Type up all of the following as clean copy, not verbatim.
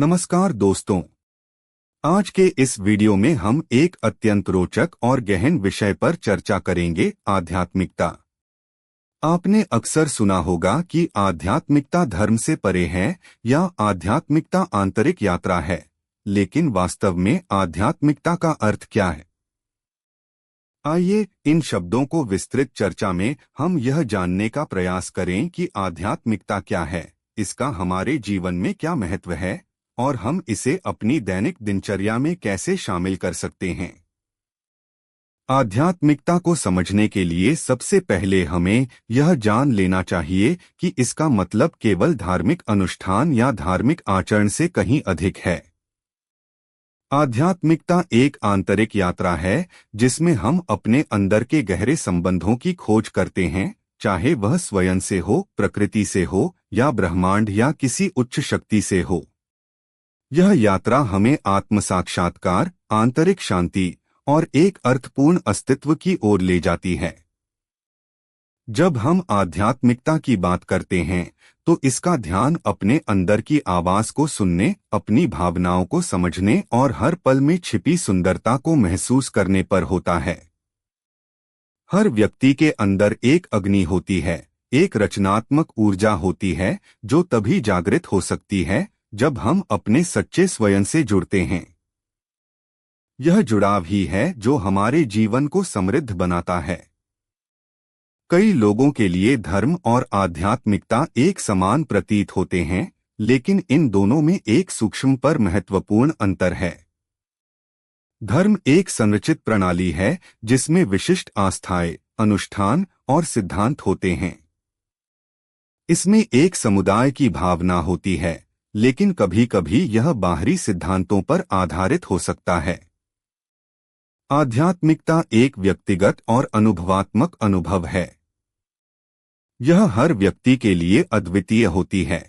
नमस्कार दोस्तों। आज के इस वीडियो में हम एक अत्यंत रोचक और गहन विषय पर चर्चा करेंगे, आध्यात्मिकता। आपने अक्सर सुना होगा कि आध्यात्मिकता धर्म से परे है या आध्यात्मिकता आंतरिक यात्रा है, लेकिन वास्तव में आध्यात्मिकता का अर्थ क्या है? आइए इन शब्दों को विस्तृत चर्चा में हम यह जानने का प्रयास करें कि आध्यात्मिकता क्या है, इसका हमारे जीवन में क्या महत्व है और हम इसे अपनी दैनिक दिनचर्या में कैसे शामिल कर सकते हैं। आध्यात्मिकता को समझने के लिए सबसे पहले हमें यह जान लेना चाहिए कि इसका मतलब केवल धार्मिक अनुष्ठान या धार्मिक आचरण से कहीं अधिक है। आध्यात्मिकता एक आंतरिक यात्रा है जिसमें हम अपने अंदर के गहरे संबंधों की खोज करते हैं, चाहे वह स्वयं से हो, प्रकृति से हो या ब्रह्मांड या किसी उच्च शक्ति से हो। यह यात्रा हमें आत्म साक्षात्कार, आंतरिक शांति और एक अर्थपूर्ण अस्तित्व की ओर ले जाती है। जब हम आध्यात्मिकता की बात करते हैं तो इसका ध्यान अपने अंदर की आवाज को सुनने, अपनी भावनाओं को समझने और हर पल में छिपी सुंदरता को महसूस करने पर होता है। हर व्यक्ति के अंदर एक अग्नि होती है, एक रचनात्मक ऊर्जा होती है जो तभी जागृत हो सकती है जब हम अपने सच्चे स्वयं से जुड़ते हैं। यह जुड़ाव ही है जो हमारे जीवन को समृद्ध बनाता है। कई लोगों के लिए धर्म और आध्यात्मिकता एक समान प्रतीत होते हैं, लेकिन इन दोनों में एक सूक्ष्म पर महत्वपूर्ण अंतर है। धर्म एक संरचित प्रणाली है जिसमें विशिष्ट आस्थाएं, अनुष्ठान और सिद्धांत होते हैं। इसमें एक समुदाय की भावना होती है, लेकिन कभी कभी यह बाहरी सिद्धांतों पर आधारित हो सकता है। आध्यात्मिकता एक व्यक्तिगत और अनुभवात्मक अनुभव है। यह हर व्यक्ति के लिए अद्वितीय होती है।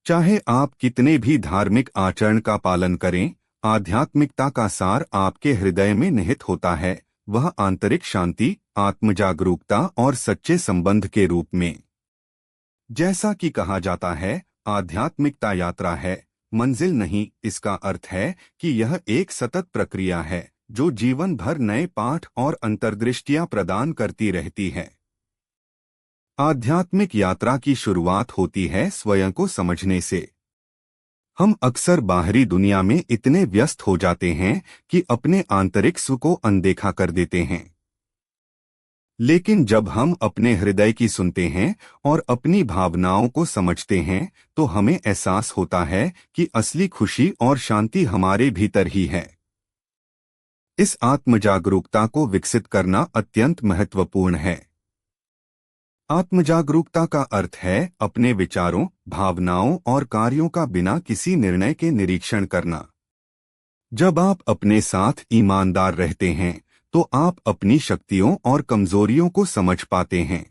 चाहे आप कितने भी धार्मिक आचरण का पालन करें, आध्यात्मिकता का सार आपके हृदय में निहित होता है, वह आंतरिक शांति, आत्मजागरूकता और सच्चे संबंध के रूप में। जैसा कि कहा जाता है, आध्यात्मिकता यात्रा है, मंजिल नहीं। इसका अर्थ है कि यह एक सतत प्रक्रिया है जो जीवन भर नए पाठ और अंतर्दृष्टियां प्रदान करती रहती है। आध्यात्मिक यात्रा की शुरुआत होती है स्वयं को समझने से। हम अक्सर बाहरी दुनिया में इतने व्यस्त हो जाते हैं कि अपने आंतरिक सुख को अनदेखा कर देते हैं। लेकिन जब हम अपने हृदय की सुनते हैं और अपनी भावनाओं को समझते हैं तो हमें एहसास होता है कि असली खुशी और शांति हमारे भीतर ही है। इस आत्मजागरूकता को विकसित करना अत्यंत महत्वपूर्ण है। आत्मजागरूकता का अर्थ है अपने विचारों, भावनाओं और कार्यों का बिना किसी निर्णय के निरीक्षण करना। जब आप अपने साथ ईमानदार रहते हैं तो आप अपनी शक्तियों और कमजोरियों को समझ पाते हैं।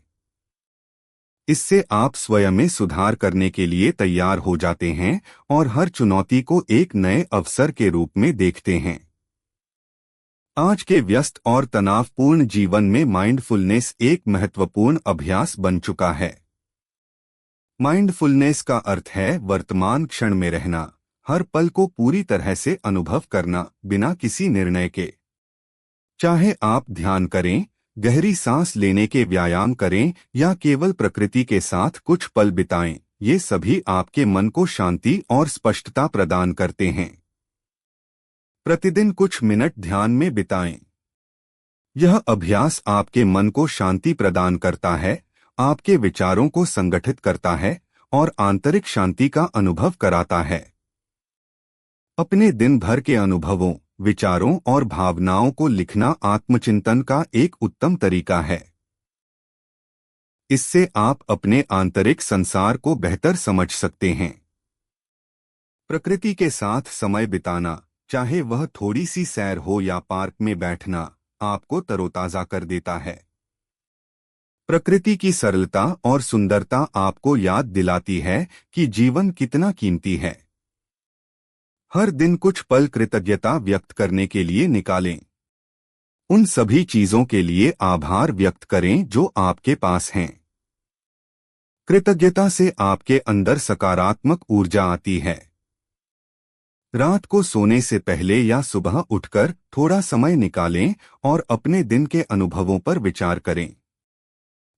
इससे आप स्वयं में सुधार करने के लिए तैयार हो जाते हैं और हर चुनौती को एक नए अवसर के रूप में देखते हैं। आज के व्यस्त और तनावपूर्ण जीवन में माइंडफुलनेस एक महत्वपूर्ण अभ्यास बन चुका है। माइंडफुलनेस का अर्थ है वर्तमान क्षण में रहना, हर पल को पूरी तरह से अनुभव करना बिना किसी निर्णय के। चाहे आप ध्यान करें, गहरी सांस लेने के व्यायाम करें या केवल प्रकृति के साथ कुछ पल बिताएं, ये सभी आपके मन को शांति और स्पष्टता प्रदान करते हैं। प्रतिदिन कुछ मिनट ध्यान में बिताएं। यह अभ्यास आपके मन को शांति प्रदान करता है, आपके विचारों को संगठित करता है और आंतरिक शांति का अनुभव कराता है। अपने दिन भर के अनुभवों, विचारों और भावनाओं को लिखना आत्मचिंतन का एक उत्तम तरीका है। इससे आप अपने आंतरिक संसार को बेहतर समझ सकते हैं। प्रकृति के साथ समय बिताना, चाहे वह थोड़ी सी सैर हो या पार्क में बैठना, आपको तरोताजा कर देता है। प्रकृति की सरलता और सुंदरता आपको याद दिलाती है कि जीवन कितना कीमती है। हर दिन कुछ पल कृतज्ञता व्यक्त करने के लिए निकालें। उन सभी चीजों के लिए आभार व्यक्त करें जो आपके पास हैं। कृतज्ञता से आपके अंदर सकारात्मक ऊर्जा आती है। रात को सोने से पहले या सुबह उठकर थोड़ा समय निकालें और अपने दिन के अनुभवों पर विचार करें।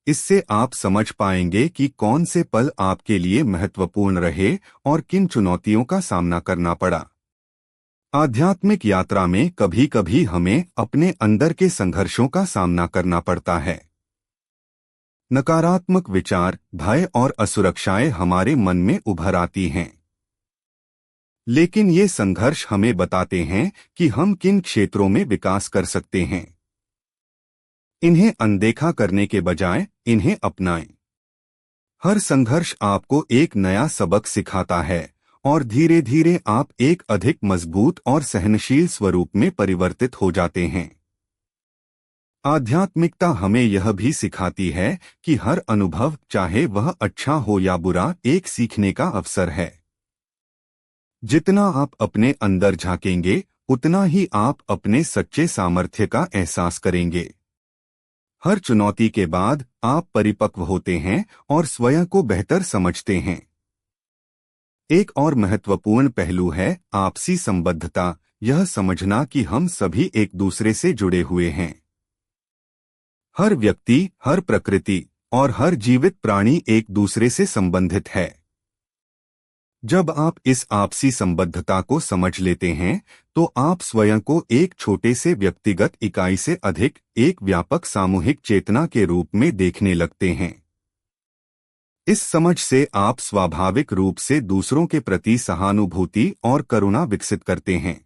इससे आप समझ पाएंगे कि कौन से पल आपके लिए महत्वपूर्ण रहे और किन चुनौतियों का सामना करना पड़ा। आध्यात्मिक यात्रा में कभी कभी हमें अपने अंदर के संघर्षों का सामना करना पड़ता है। नकारात्मक विचार, भय और असुरक्षाएं हमारे मन में उभर आती हैं। लेकिन ये संघर्ष हमें बताते हैं कि हम किन क्षेत्रों में विकास कर सकते हैं। इन्हें अनदेखा करने के बजाय इन्हें अपनाएं। हर संघर्ष आपको एक नया सबक सिखाता है और धीरे धीरे आप एक अधिक मजबूत और सहनशील स्वरूप में परिवर्तित हो जाते हैं। आध्यात्मिकता हमें यह भी सिखाती है कि हर अनुभव, चाहे वह अच्छा हो या बुरा, एक सीखने का अवसर है। जितना आप अपने अंदर झांकेंगे, उतना ही आप अपने सच्चे सामर्थ्य का एहसास करेंगे। हर चुनौती के बाद आप परिपक्व होते हैं और स्वयं को बेहतर समझते हैं। एक और महत्वपूर्ण पहलू है आपसी संबद्धता, यह समझना कि हम सभी एक दूसरे से जुड़े हुए हैं। हर व्यक्ति, हर प्रकृति और हर जीवित प्राणी एक दूसरे से संबंधित है। जब आप इस आपसी संबद्धता को समझ लेते हैं, तो आप स्वयं को एक छोटे से व्यक्तिगत इकाई से अधिक एक व्यापक सामूहिक चेतना के रूप में देखने लगते हैं। इस समझ से आप स्वाभाविक रूप से दूसरों के प्रति सहानुभूति और करुणा विकसित करते हैं।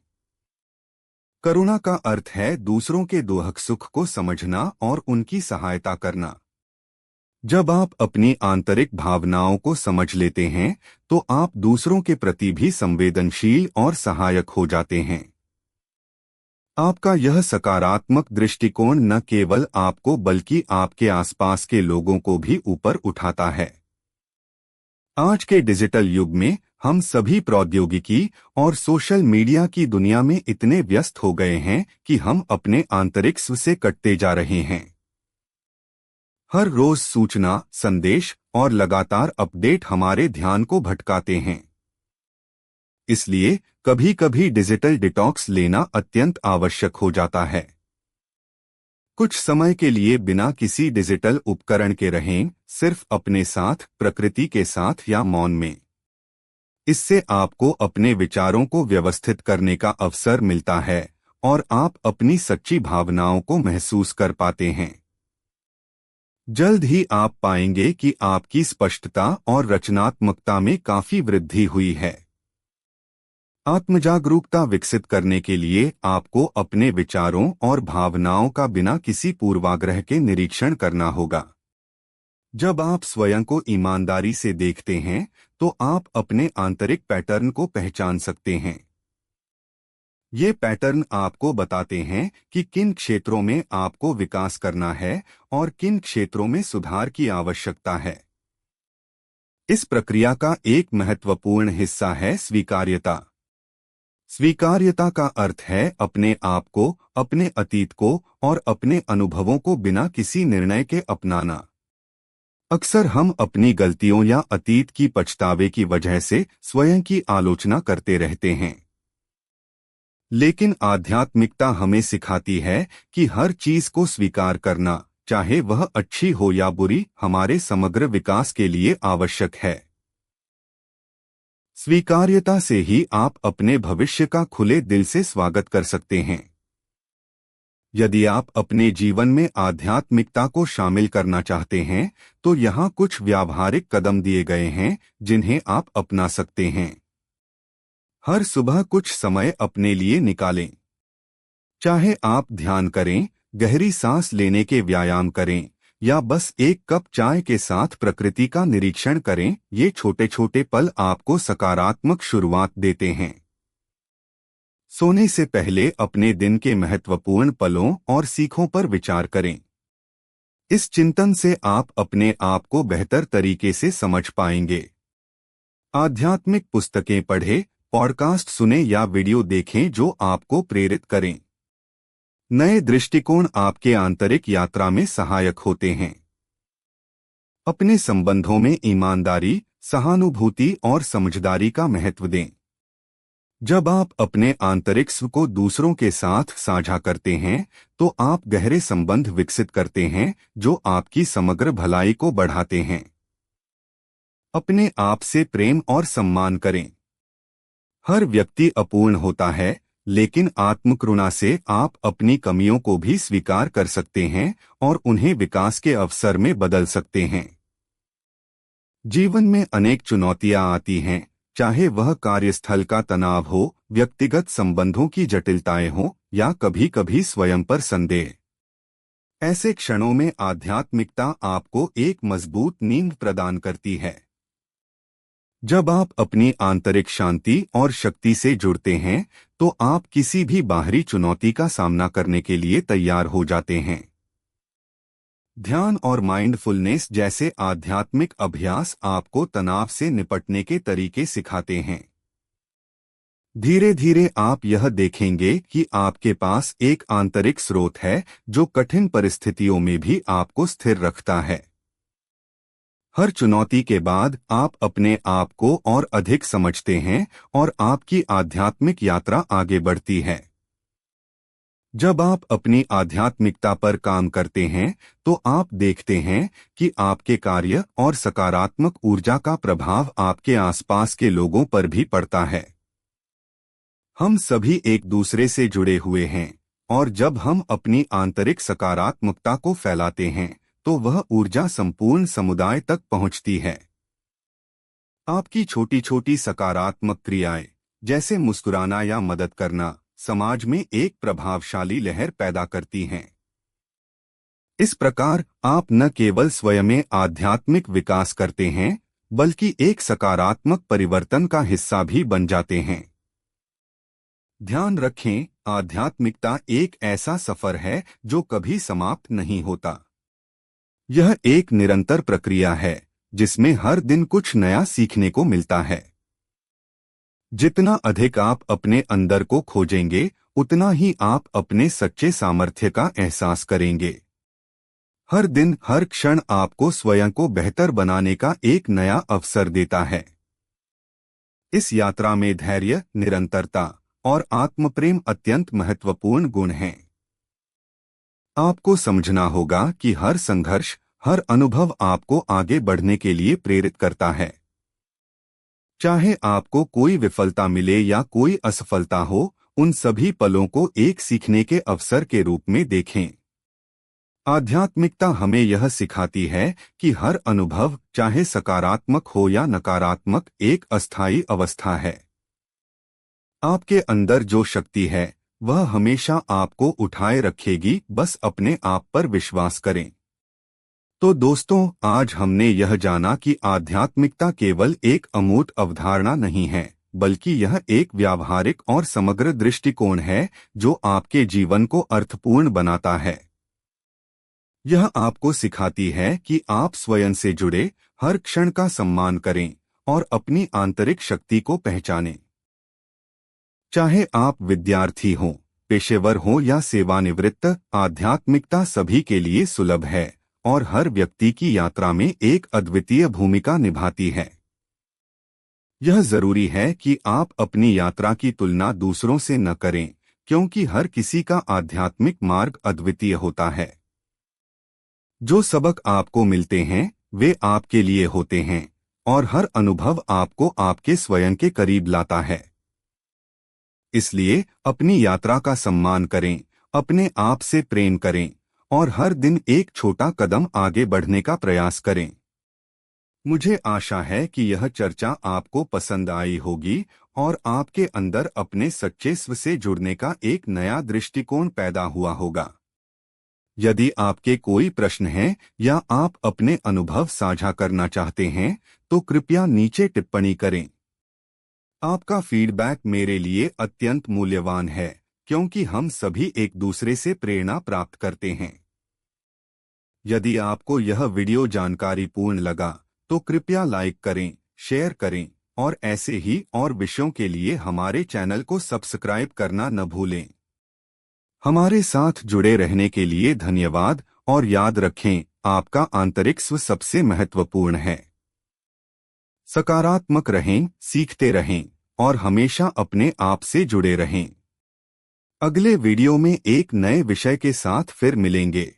करुणा का अर्थ है दूसरों के दुख सुख को समझना और उनकी सहायता करना। जब आप अपनी आंतरिक भावनाओं को समझ लेते हैं, तो आप दूसरों के प्रति भी संवेदनशील और सहायक हो जाते हैं। आपका यह सकारात्मक दृष्टिकोण न केवल आपको बल्कि आपके आसपास के लोगों को भी ऊपर उठाता है। आज के डिजिटल युग में हम सभी प्रौद्योगिकी और सोशल मीडिया की दुनिया में इतने व्यस्त हो गए हैं कि हम अपने आंतरिक स्व से कटते जा रहे हैं। हर रोज सूचना, संदेश और लगातार अपडेट हमारे ध्यान को भटकाते हैं। इसलिए कभी कभी डिजिटल डिटॉक्स लेना अत्यंत आवश्यक हो जाता है। कुछ समय के लिए बिना किसी डिजिटल उपकरण के रहें, सिर्फ अपने साथ, प्रकृति के साथ या मौन में। इससे आपको अपने विचारों को व्यवस्थित करने का अवसर मिलता है और आप अपनी सच्ची भावनाओं को महसूस कर पाते हैं। जल्द ही आप पाएंगे कि आपकी स्पष्टता और रचनात्मकता में काफी वृद्धि हुई है। आत्मजागरूकता विकसित करने के लिए आपको अपने विचारों और भावनाओं का बिना किसी पूर्वाग्रह के निरीक्षण करना होगा। जब आप स्वयं को ईमानदारी से देखते हैं, तो आप अपने आंतरिक पैटर्न को पहचान सकते हैं। ये पैटर्न आपको बताते हैं कि किन क्षेत्रों में आपको विकास करना है और किन क्षेत्रों में सुधार की आवश्यकता है। इस प्रक्रिया का एक महत्वपूर्ण हिस्सा है स्वीकार्यता। स्वीकार्यता का अर्थ है अपने आप को, अपने अतीत को और अपने अनुभवों को बिना किसी निर्णय के अपनाना। अक्सर हम अपनी गलतियों या अतीत की पछतावे की वजह से स्वयं की आलोचना करते रहते हैं। लेकिन आध्यात्मिकता हमें सिखाती है कि हर चीज को स्वीकार करना, चाहे वह अच्छी हो या बुरी, हमारे समग्र विकास के लिए आवश्यक है। स्वीकार्यता से ही आप अपने भविष्य का खुले दिल से स्वागत कर सकते हैं। यदि आप अपने जीवन में आध्यात्मिकता को शामिल करना चाहते हैं, तो यहाँ कुछ व्यावहारिक कदम दिए गए हैं जिन्हें आप अपना सकते हैं। हर सुबह कुछ समय अपने लिए निकालें। चाहे आप ध्यान करें, गहरी सांस लेने के व्यायाम करें या बस एक कप चाय के साथ प्रकृति का निरीक्षण करें, ये छोटे छोटे पल आपको सकारात्मक शुरुआत देते हैं। सोने से पहले अपने दिन के महत्वपूर्ण पलों और सीखों पर विचार करें। इस चिंतन से आप अपने आप को बेहतर तरीके से समझ पाएंगे। आध्यात्मिक पुस्तकें पढ़ें, पॉडकास्ट सुनें या वीडियो देखें जो आपको प्रेरित करें। नए दृष्टिकोण आपके आंतरिक यात्रा में सहायक होते हैं। अपने संबंधों में ईमानदारी, सहानुभूति और समझदारी का महत्व दें। जब आप अपने आंतरिक स्व को दूसरों के साथ साझा करते हैं तो आप गहरे संबंध विकसित करते हैं जो आपकी समग्र भलाई को बढ़ाते हैं। अपने आप से प्रेम और सम्मान करें। हर व्यक्ति अपूर्ण होता है, लेकिन आत्मकरुणा से आप अपनी कमियों को भी स्वीकार कर सकते हैं और उन्हें विकास के अवसर में बदल सकते हैं। जीवन में अनेक चुनौतियां आती हैं, चाहे वह कार्यस्थल का तनाव हो, व्यक्तिगत संबंधों की जटिलताएं हो या कभी कभी स्वयं पर संदेह। ऐसे क्षणों में आध्यात्मिकता आपको एक मजबूत नींव प्रदान करती है। जब आप अपनी आंतरिक शांति और शक्ति से जुड़ते हैं तो आप किसी भी बाहरी चुनौती का सामना करने के लिए तैयार हो जाते हैं। ध्यान और माइंडफुलनेस जैसे आध्यात्मिक अभ्यास आपको तनाव से निपटने के तरीके सिखाते हैं। धीरे धीरे आप यह देखेंगे कि आपके पास एक आंतरिक स्रोत है जो कठिन परिस्थितियों में भी आपको स्थिर रखता है। हर चुनौती के बाद आप अपने आप को और अधिक समझते हैं और आपकी आध्यात्मिक यात्रा आगे बढ़ती है। जब आप अपनी आध्यात्मिकता पर काम करते हैं तो आप देखते हैं कि आपके कार्य और सकारात्मक ऊर्जा का प्रभाव आपके आसपास के लोगों पर भी पड़ता है। हम सभी एक दूसरे से जुड़े हुए हैं और जब हम अपनी आंतरिक सकारात्मकता को फैलाते हैं तो वह ऊर्जा संपूर्ण समुदाय तक पहुंचती है। आपकी छोटी छोटी सकारात्मक क्रियाएं, जैसे मुस्कुराना या मदद करना, समाज में एक प्रभावशाली लहर पैदा करती हैं। इस प्रकार आप न केवल स्वयं में आध्यात्मिक विकास करते हैं, बल्कि एक सकारात्मक परिवर्तन का हिस्सा भी बन जाते हैं। ध्यान रखें, आध्यात्मिकता एक ऐसा सफर है जो कभी समाप्त नहीं होता। यह एक निरंतर प्रक्रिया है जिसमें हर दिन कुछ नया सीखने को मिलता है। जितना अधिक आप अपने अंदर को खोजेंगे, उतना ही आप अपने सच्चे सामर्थ्य का एहसास करेंगे। हर दिन, हर क्षण आपको स्वयं को बेहतर बनाने का एक नया अवसर देता है। इस यात्रा में धैर्य, निरंतरता और आत्मप्रेम अत्यंत महत्वपूर्ण गुण हैं। आपको समझना होगा कि हर संघर्ष, हर अनुभव आपको आगे बढ़ने के लिए प्रेरित करता है। चाहे आपको कोई विफलता मिले या कोई असफलता हो, उन सभी पलों को एक सीखने के अवसर के रूप में देखें। आध्यात्मिकता हमें यह सिखाती है कि हर अनुभव, चाहे सकारात्मक हो या नकारात्मक, एक अस्थायी अवस्था है। आपके अंदर जो शक्ति है वह हमेशा आपको उठाए रखेगी, बस अपने आप पर विश्वास करें। तो दोस्तों, आज हमने यह जाना कि आध्यात्मिकता केवल एक अमूर्त अवधारणा नहीं है, बल्कि यह एक व्यावहारिक और समग्र दृष्टिकोण है जो आपके जीवन को अर्थपूर्ण बनाता है। यह आपको सिखाती है कि आप स्वयं से जुड़े, हर क्षण का सम्मान करें और अपनी आंतरिक शक्ति को पहचानें। चाहे आप विद्यार्थी हों, पेशेवर हों या सेवानिवृत्त, आध्यात्मिकता सभी के लिए सुलभ है और हर व्यक्ति की यात्रा में एक अद्वितीय भूमिका निभाती है। यह जरूरी है कि आप अपनी यात्रा की तुलना दूसरों से न करें, क्योंकि हर किसी का आध्यात्मिक मार्ग अद्वितीय होता है। जो सबक आपको मिलते हैं वे आपके लिए होते हैं और हर अनुभव आपको आपके स्वयं के करीब लाता है। इसलिए अपनी यात्रा का सम्मान करें, अपने आप से प्रेम करें और हर दिन एक छोटा कदम आगे बढ़ने का प्रयास करें। मुझे आशा है कि यह चर्चा आपको पसंद आई होगी और आपके अंदर अपने सच्चे स्व से जुड़ने का एक नया दृष्टिकोण पैदा हुआ होगा। यदि आपके कोई प्रश्न हैं या आप अपने अनुभव साझा करना चाहते हैं तो कृपया नीचे टिप्पणी करें। आपका फीडबैक मेरे लिए अत्यंत मूल्यवान है, क्योंकि हम सभी एक दूसरे से प्रेरणा प्राप्त करते हैं। यदि आपको यह वीडियो जानकारीपूर्ण लगा तो कृपया लाइक करें, शेयर करें और ऐसे ही और विषयों के लिए हमारे चैनल को सब्सक्राइब करना न भूलें। हमारे साथ जुड़े रहने के लिए धन्यवाद और याद रखें, आपका आंतरिक स्व सबसे महत्वपूर्ण है। सकारात्मक रहें, सीखते रहें और हमेशा अपने आप से जुड़े रहें। अगले वीडियो में एक नए विषय के साथ फिर मिलेंगे।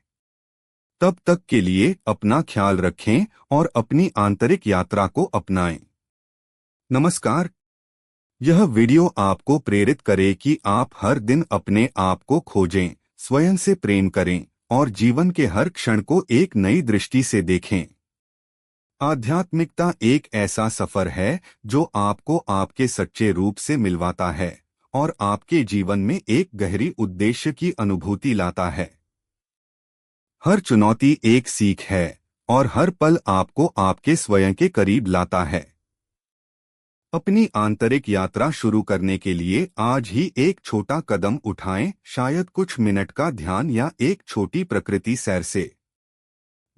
तब तक के लिए अपना ख्याल रखें और अपनी आंतरिक यात्रा को अपनाएं। नमस्कार। यह वीडियो आपको प्रेरित करे कि आप हर दिन अपने आप को खोजें, स्वयं से प्रेम करें और जीवन के हर क्षण को एक नई दृष्टि से देखें। आध्यात्मिकता एक ऐसा सफर है जो आपको आपके सच्चे रूप से मिलवाता है और आपके जीवन में एक गहरी उद्देश्य की अनुभूति लाता है। हर चुनौती एक सीख है और हर पल आपको आपके स्वयं के करीब लाता है। अपनी आंतरिक यात्रा शुरू करने के लिए आज ही एक छोटा कदम उठाएं, शायद कुछ मिनट का ध्यान या एक छोटी प्रकृति सैर से।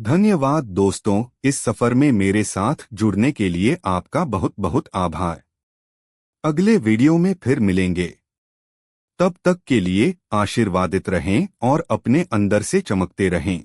धन्यवाद दोस्तों, इस सफर में मेरे साथ जुड़ने के लिए आपका बहुत बहुत आभार। अगले वीडियो में फिर मिलेंगे। तब तक के लिए आशीर्वादित रहें और अपने अंदर से चमकते रहें।